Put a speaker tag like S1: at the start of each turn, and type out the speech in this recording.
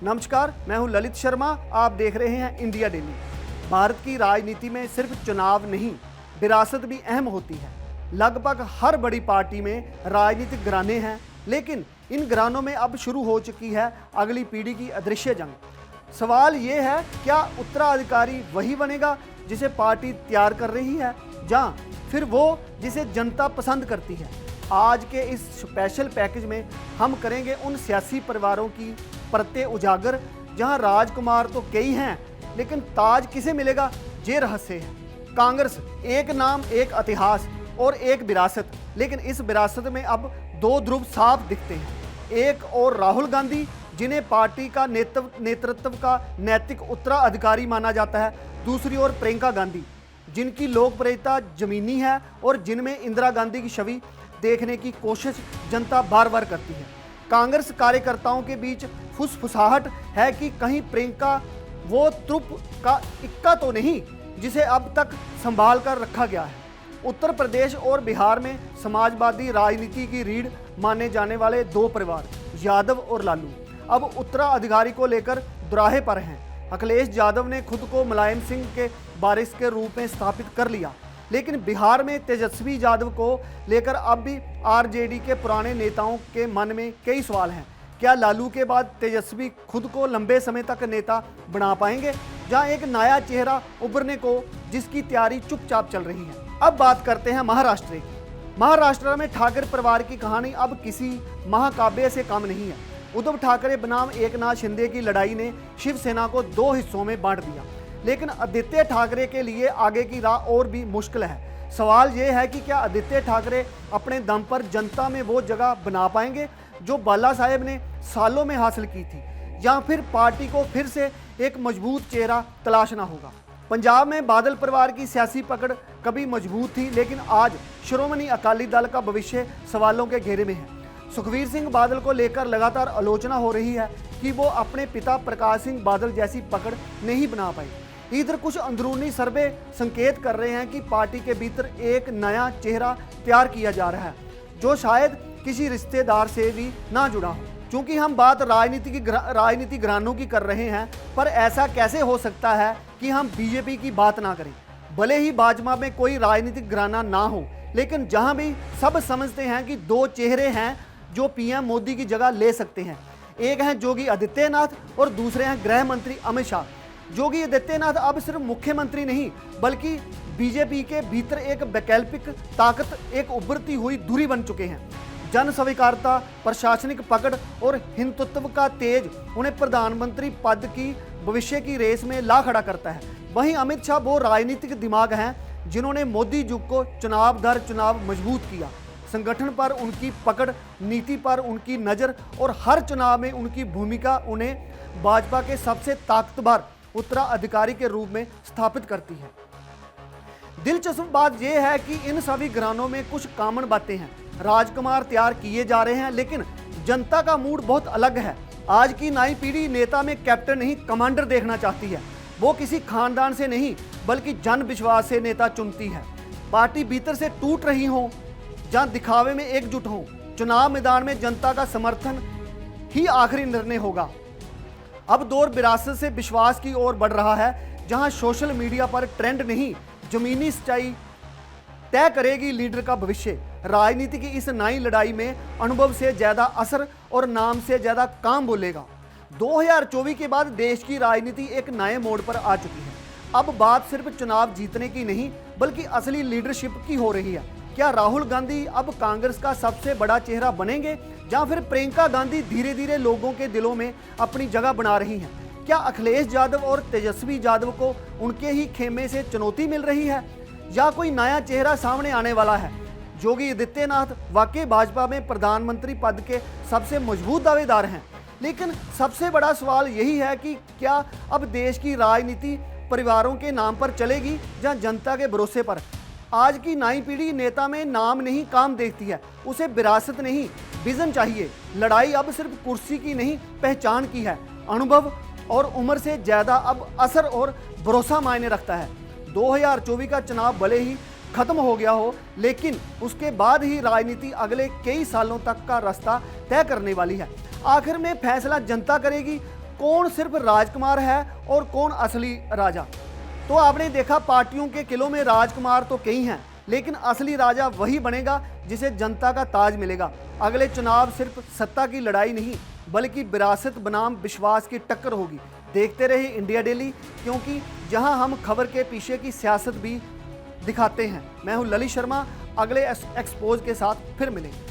S1: नमस्कार, मैं हूं ललित शर्मा। आप देख रहे हैं इंडिया डेली। भारत की राजनीति में सिर्फ चुनाव नहीं, विरासत भी अहम होती है। लगभग हर बड़ी पार्टी में राजनीतिक घराने हैं, लेकिन इन घरानों में अब शुरू हो चुकी है अगली पीढ़ी की अदृश्य जंग। सवाल ये है, क्या उत्तराधिकारी वही बनेगा जिसे पार्टी तैयार कर रही है, या फिर वो जिसे जनता पसंद करती है? आज के इस स्पेशल पैकेज में हम करेंगे उन सियासी परिवारों की परतें उजागर जहां राजकुमार तो कई हैं, लेकिन ताज किसे मिलेगा, ये रहस्य है। कांग्रेस, एक नाम, एक इतिहास और एक विरासत, लेकिन इस विरासत में अब दो ध्रुव साफ दिखते हैं। एक और राहुल गांधी, जिन्हें पार्टी का नेतृत्व का नैतिक उत्तराधिकारी माना जाता है। दूसरी ओर प्रियंका गांधी, जिनकी लोकप्रियता जमीनी है और जिनमें इंदिरा गांधी की छवि देखने की कोशिश जनता बार बार करती है। कांग्रेस कार्यकर्ताओं के बीच फुसफुसाहट है कि कहीं प्रियंका वो तुप का इक्का तो नहीं जिसे अब तक संभाल कर रखा गया है। उत्तर प्रदेश और बिहार में समाजवादी राजनीति की रीढ़ माने जाने वाले दो परिवार, यादव और लालू, अब उत्तराधिकारी को लेकर दुराहे पर हैं। अखिलेश यादव ने खुद को मुलायम सिंह के वारिस के रूप में स्थापित कर लिया, लेकिन बिहार में तेजस्वी यादव को लेकर अब भी आरजेडी के पुराने नेताओं के मन में कई सवाल हैं। क्या लालू के बाद तेजस्वी खुद को लंबे समय तक नेता बना पाएंगे, जहां एक नया चेहरा उभरने को जिसकी तैयारी चुपचाप चल रही है? अब बात करते हैं महाराष्ट्र की। महाराष्ट्र में ठाकरे परिवार की कहानी अब किसी महाकाव्य से कम नहीं है। उद्धव ठाकरे बनाम एकनाथ शिंदे की लड़ाई ने शिवसेना को दो हिस्सों में बांट दिया, लेकिन आदित्य ठाकरे के लिए आगे की राह और भी मुश्किल है। सवाल यह है कि क्या आदित्य ठाकरे अपने दम पर जनता में वो जगह बना पाएंगे जो बाला साहेब ने सालों में हासिल की थी, या फिर पार्टी को फिर से एक मजबूत चेहरा तलाशना होगा? पंजाब में बादल परिवार की सियासी पकड़ कभी मजबूत थी, लेकिन आज श्रोमणी अकाली दल का भविष्य सवालों के घेरे में है। सुखबीर सिंह बादल को लेकर लगातार आलोचना हो रही है कि वो अपने पिता प्रकाश सिंह बादल जैसी पकड़ नहीं बना पाए। इधर कुछ अंदरूनी सर्वे संकेत कर रहे हैं कि पार्टी के भीतर एक नया चेहरा तैयार किया जा रहा है, जो शायद किसी रिश्तेदार से भी ना जुड़ा हो। क्योंकि हम बात राजनीति घरानों की कर रहे हैं, पर ऐसा कैसे हो सकता है कि हम बीजेपी की बात ना करें? भले ही भाजपा में कोई राजनीतिक घराना ना हो, लेकिन जहां भी सब समझते हैं कि दो चेहरे हैं जो पीएम मोदी की जगह ले सकते हैं। एक हैं योगी आदित्यनाथ और दूसरे हैं गृह मंत्री अमित शाह। योगी आदित्यनाथ अब सिर्फ मुख्यमंत्री नहीं, बल्कि बीजेपी के भीतर एक वैकल्पिक ताकत, एक उभरती हुई धुरी बन चुके हैं। जन स्वीकारता, प्रशासनिक पकड़ और हिंदुत्व का तेज उन्हें प्रधानमंत्री पद की भविष्य की रेस में ला खड़ा करता है। वहीं अमित शाह वो राजनीतिक दिमाग हैं जिन्होंने मोदी युग को चुनाव दर चुनाव मजबूत किया। संगठन पर उनकी पकड़, नीति पर उनकी नज़र और हर चुनाव में उनकी भूमिका उन्हें भाजपा के सबसे ताकतवर उत्तराधिकारी के रूप में स्थापित करती है। दिलचस्प बात यह है कि इन सभी घरानों में कुछ कॉमन बातें हैं। राजकुमार तैयार किए जा रहे हैं, लेकिन जनता का मूड बहुत अलग है। आज की नई पीढ़ी नेता में कैप्टन नहीं, कमांडर देखना चाहती है। वो किसी खानदान से नहीं, बल्कि जन विश्वास से नेता चुनती है। पार्टी भीतर से टूट रही हो, जहां दिखावे में एकजुट हो। चुनाव मैदान में जनता का समर्थन ही आखिरी निर्णय होगा। अब दौर विरासत से विश्वास की ओर बढ़ रहा है, जहां सोशल मीडिया पर ट्रेंड नहीं, जमीनी सच्चाई तय करेगी लीडर का भविष्य। राजनीति की इस नई लड़ाई में अनुभव से ज्यादा असर और नाम से ज्यादा काम बोलेगा। 2024 के बाद देश की राजनीति एक नए मोड़ पर आ चुकी है। अब बात सिर्फ चुनाव जीतने की नहीं, बल्कि असली लीडरशिप की हो रही है। क्या राहुल गांधी अब कांग्रेस का सबसे बड़ा चेहरा बनेंगे, या फिर प्रियंका गांधी धीरे धीरे लोगों के दिलों में अपनी जगह बना रही हैं? क्या अखिलेश यादव और तेजस्वी यादव को उनके ही खेमे से चुनौती मिल रही है, या कोई नया चेहरा सामने आने वाला है? योगी आदित्यनाथ वाकई भाजपा में प्रधानमंत्री पद के सबसे मजबूत दावेदार हैं, लेकिन सबसे बड़ा सवाल यही है कि क्या अब देश की राजनीति परिवारों के नाम पर चलेगी या जनता के भरोसे पर? आज की नई पीढ़ी नेता में नाम नहीं, काम देखती है। उसे विरासत नहीं, विजन चाहिए। लड़ाई अब सिर्फ कुर्सी की नहीं, पहचान की है। अनुभव और उम्र से ज्यादा अब असर और भरोसा मायने रखता है। 2024 का चुनाव भले ही खत्म हो गया हो, लेकिन उसके बाद ही राजनीति अगले कई सालों तक का रास्ता तय करने वाली है। आखिर में फैसला जनता करेगी, कौन सिर्फ राजकुमार है और कौन असली राजा। तो आपने देखा पार्टियों के किलों में राजकुमार तो कई हैं, लेकिन असली राजा वही बनेगा जिसे जनता का ताज मिलेगा। अगले चुनाव सिर्फ सत्ता की लड़ाई नहीं बल्कि विरासत बनाम विश्वास की टक्कर होगी। देखते रहे इंडिया डेली, क्योंकि जहां हम खबर के पीछे की सियासत भी दिखाते हैं। मैं हूं ललित शर्मा, अगले एक्सपोज के साथ फिर मिलेंगे।